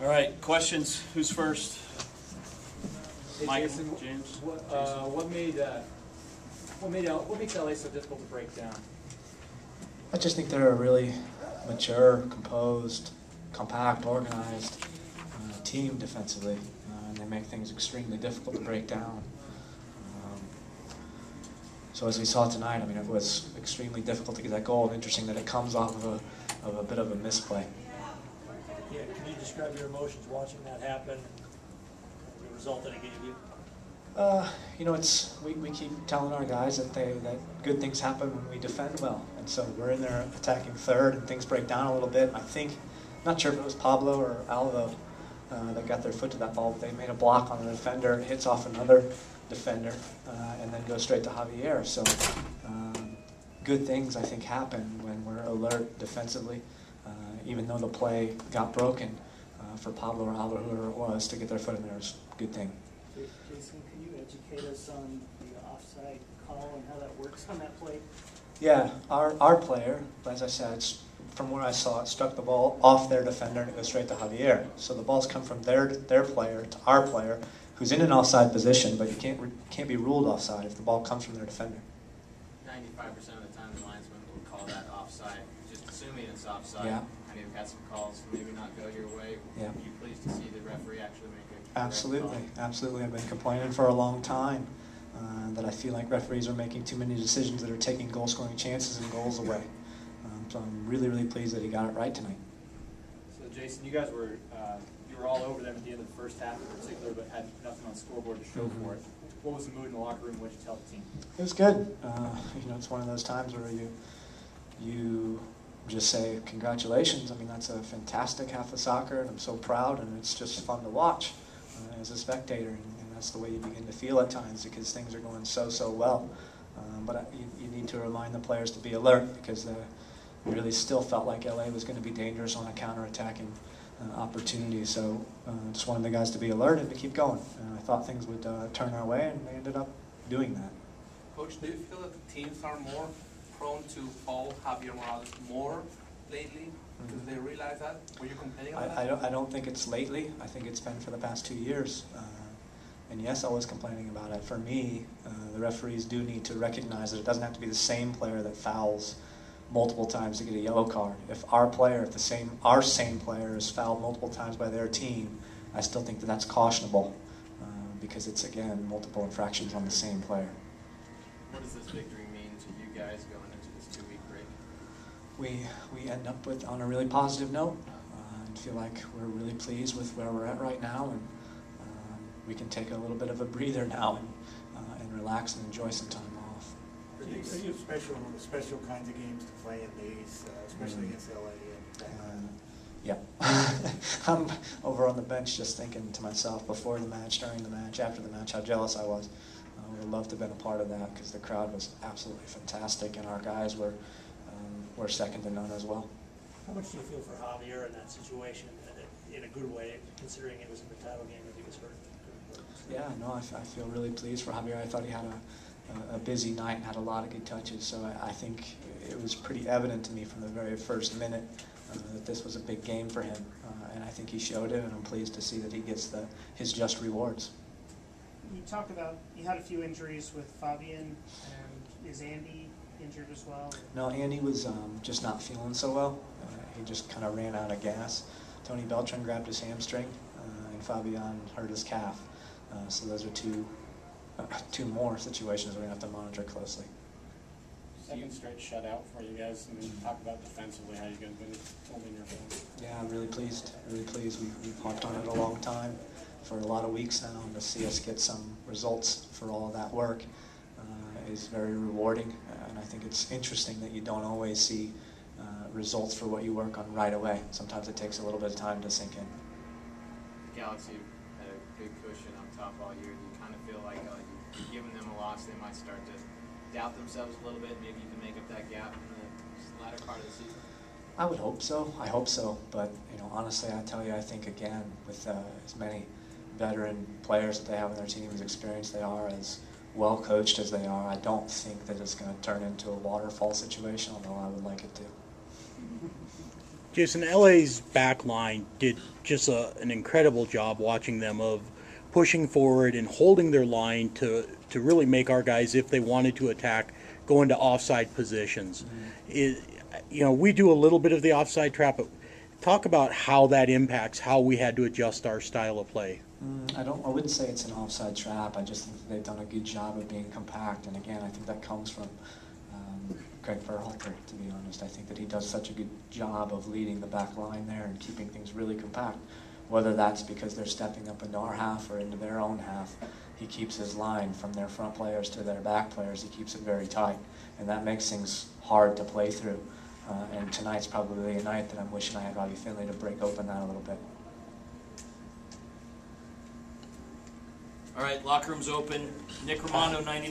All right, questions. Who's first? Hey, Mike, Jason, James. what makes LA so difficult to break down? I just think they're a really mature, composed, compact, organized team defensively, and they make things extremely difficult to break down. So as we saw tonight, I mean, it was extremely difficult to get that goal. Interesting that it comes off of a bit of a misplay. Yeah, can you describe your emotions watching that happen, the result that it gave you? You know, we keep telling our guys that good things happen when we defend well, and so we're in there attacking third, and things break down a little bit. I think, not sure if it was Pablo or Alvo that got their foot to that ball, but they made a block on the defender, it hits off another defender, and then goes straight to Javier. So good things, I think, happen when we're alert defensively, even though the play got broken for Pablo or Alvo, whoever it was, to get their foot in there is a good thing. Jason, can you educate us on the offside call and how that works on that play? Yeah, our player, as I said, from where I saw it, struck the ball off their defender and it goes straight to Javier. So the ball's come from their player to our player, who's in an offside position, but you can't be ruled offside if the ball comes from their defender. 95% of the time, the linesman will call that offside, just assuming it's offside. Yeah. I mean, we've had some calls maybe not go your way. Yeah. Are you pleased to see the referee actually make it? Absolutely, absolutely. I've been complaining for a long time that I feel like referees are making too many decisions that are taking goal-scoring chances and goals away. So I'm really, really pleased that he got it right tonight. So, Jason, you guys were all over them at the end of the first half in particular, but had nothing on the scoreboard to show for it. What was the mood in the locker room? What did you tell the team? It was good. You know, it's one of those times where you just say congratulations. I mean, that's a fantastic half of soccer, and I'm so proud, and it's just fun to watch as a spectator, and that's the way you begin to feel at times because things are going so well. But you need to remind the players to be alert because we really still felt like LA was going to be dangerous on a counter-attacking opportunity. So just wanted the guys to be alert and to keep going. I thought things would turn our way, and they ended up doing that. Coach, do you feel that the teams are more prone to foul Javier Morales more lately? Because they realize that? Were you complaining about that? I don't think it's lately. I think it's been for the past 2 years. And yes, I was complaining about it. For me, the referees do need to recognize that it doesn't have to be the same player that fouls multiple times to get a yellow card. If our same player is fouled multiple times by their team, I still think that that's cautionable because it's, again, multiple infractions on the same player. What does this victory mean to you guys going into this 2-week break? We end up on a really positive note and feel like we're really pleased with where we're at right now, and we can take a little bit of a breather now and relax and enjoy some time off. Are you special kinds of games to play in these, especially against LA? Yeah. I'm over on the bench just thinking to myself before the match, during the match, after the match, how jealous I was. I would have loved to have been a part of that because the crowd was absolutely fantastic and our guys were second to none as well. How much do you feel for Javier in that situation, in a good way, considering it was in the title game that he was hurt? Yeah, no, I feel really pleased for Javier. I thought he had a busy night and had a lot of good touches, so I think it was pretty evident to me from the very first minute that this was a big game for him, and I think he showed it, and I'm pleased to see that he gets his just rewards. You talked about, you had a few injuries with Fabian, and is Andy injured as well? No, Andy was just not feeling so well. He just kind of ran out of gas. Tony Beltran grabbed his hamstring, and Fabian hurt his calf. So those are two more situations we're going to have to monitor closely. Second straight shutout for you guys. I mean, talk about defensively, how you guys been holding your own. Yeah, I'm really pleased. Really pleased. We've harped on it a long time, for a lot of weeks now, and to see us get some results for all of that work is very rewarding. And I think it's interesting that you don't always see results for what you work on right away. Sometimes it takes a little bit of time to sink in. The Galaxy had a good cushion up top all year. Do you kind of feel like you've given them a loss, they might start to doubt themselves a little bit? Maybe you can make up that gap in the latter part of the season? I would hope so. I hope so. But, you know, honestly, I tell you, I think, again, with as many veteran players that they have on their team, as experienced they are, as well coached as they are, I don't think that it's going to turn into a waterfall situation, although I would like it to. Jason, LA's back line did just an incredible job watching them of pushing forward and holding their line to really make our guys, if they wanted to attack, go into offside positions. We do a little bit of the offside trap, but talk about how that impacts how we had to adjust our style of play. I wouldn't say it's an offside trap. I just think that they've done a good job of being compact. And again, I think that comes from Greg Berhalter, to be honest. I think that he does such a good job of leading the back line there and keeping things really compact. Whether that's because they're stepping up into our half or into their own half, he keeps his line from their front players to their back players. He keeps it very tight, and that makes things hard to play through. And tonight's probably a night that I'm wishing I had Robbie Finley to break open that a little bit. All right, locker room's open. Nick Romano, 99.